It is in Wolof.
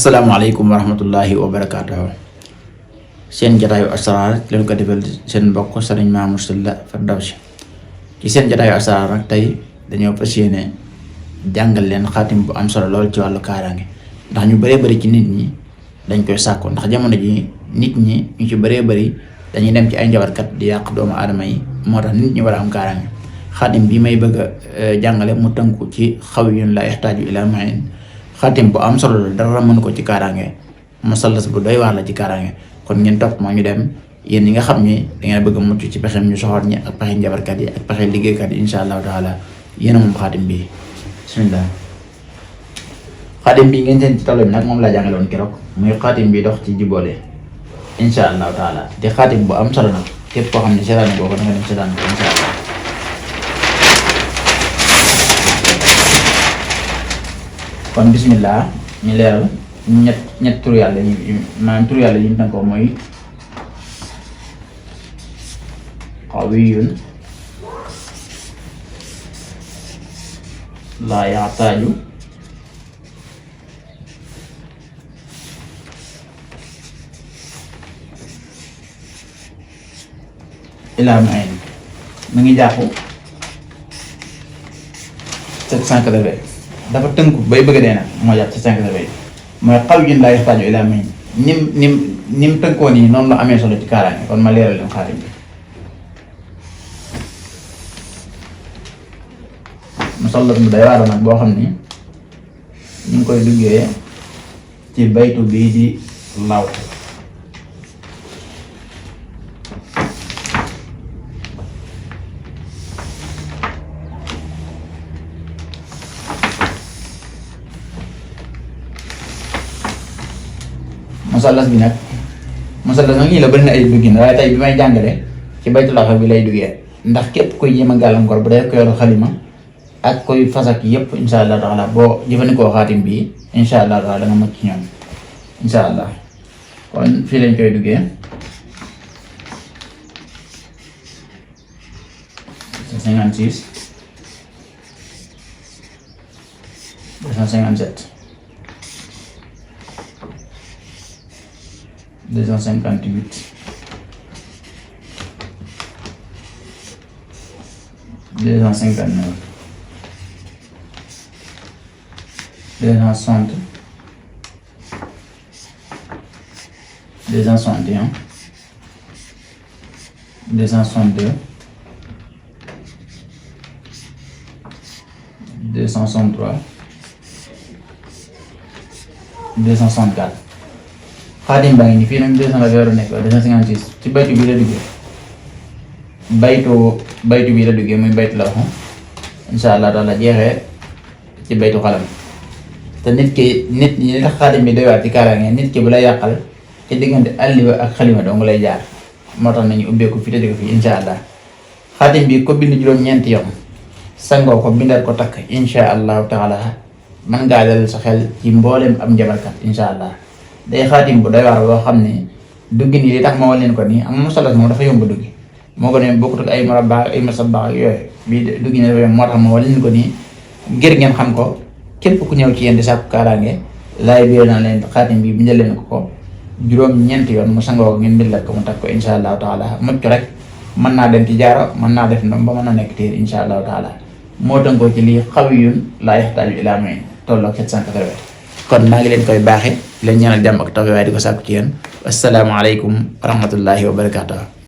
asalaamaaleykum wa rahmatullahi wa barakaatuh. Seen jataayu asraar leen ko defal seen mbokk sëriñ Mamour Sylla Firdawsi. ci seen jataayu asraar nag tey dañoo fas yéene jàngal leen xaatim bu am solo lool ci wàllu kaaraange, ndax ñu bëree bëri ci nit ñi dañ koy sàkku, ndax jamono ji nit ñi ñu ci bëree bëri dañuy dem ci ay njabarkat di yàq doomu aadama yi, moo tax nit ñi war a am kaaraange. xaatim bi may bëgg a jàngale mu tënku ci xawiyun la yaxtaaju ila mahin. xaatim bu am solo la, dara mënu ko ci kaaraange, musallas bu doy waar la ci kaaraange. kon ngeen topp moo ñu dem, yéen ñi nga xam ni da ngeen bëgg a mucc ci pexem ñu soxor ñi ak pexe njabarkat yi ak pexe liggéeykat yi, insha allahu taala yéen a moom xaatim bi. bismillah. xaatim bi ngeen seen ci tableau bi nag moom laa jàngaloon keroog, muy xaatim bi dox ci jiboole, insha allahu taala di xaatim bu am solo nag. képp koo xam ne seetaan boo ko da nga dem seetaan ko insha allah. kon bismillah ñu leeral ñett tur yàlla yi, maanaam tur yàlla yi ñu tànkoo mooy qawiyun laa yaxtaaju ilaa mu'in. mu ngi jàpp 780, dafa tënku bay bëgg dee nag moo jàpp 780 mooy qawiyun laa yaxtaaju ilaa mu'in. nim tënkoo nii noonu la amee solo ci kaaraange. kon ma leeral leen xaatim bi. musallas bu day waar nag boo xam ni ñu ngi koy duggee ci baytu bii di law. musallas bi nag ñii la bëri na ay duggin, waaye tey bi may jàngale ci baytu law bi lay duggee, ndax képp koy jéem a gàllankoor bu dee ko yor xalima ak koy fasak yëpp insha allah taala boo jëfandikoo xaatim bi insha allah taala da nga mucc ci ñoom insha allah. kon fii lañ koy duggee 56 257 258 259 260 261 262 263 264. xaatim baa ngi nii fii nag 200 la war a nekk 256 ci baytu bi la duggee, baytu bi la duggee muy baytu la waxoon insha allah taala jeexee ci baytu xalam. te nit ñi li tax xaatim bi doy waar ci kaaraange, nit ki bu la yàqal ci diggante alliwa ak xalima dong lay jaar, moo tax nañu ubbeeku fi tëddee ko fi insha allah. xaatim bi ko bind juróom-ñeenti yoon sangoo ko bindaat ko takk insha allahu taala mën ngaa dalal sa xel ci mboolem am njabarkat insha allah. day xaatim bu doy waar boo xam ne duggi nii li tax ma wal leen ko nii, am musallas moom dafa yomb duggi, moo ko ne bokkut ak ay murabba ay musabba ak yooyu. bii duggi nii dafa yomb, moo tax ma wal leen ko nii ngir ngeen xam ko. képp ku ñëw ci yéen di sàkku kaaraange laay biir naa leen xaatim bi bindal leen ko juróom-ñeenti yoon mu sangoo ko ngeen bindal ko mu takk ko insha allahu taala. mucc rek mën naa dem ci jaaro, mën naa def ndom ba mën na nekk téer insha allahu taala. moo tënkoo ci lii qawiyun laa yaxtaaju ilaa mu'in tolloog 780. kon maa ngi leen koy baaxe leen ñaanal jàmm ak taw waaye di ko sàkku ci yéen. assalaamu aleykum wa rahmatullahi wa barakaatuh.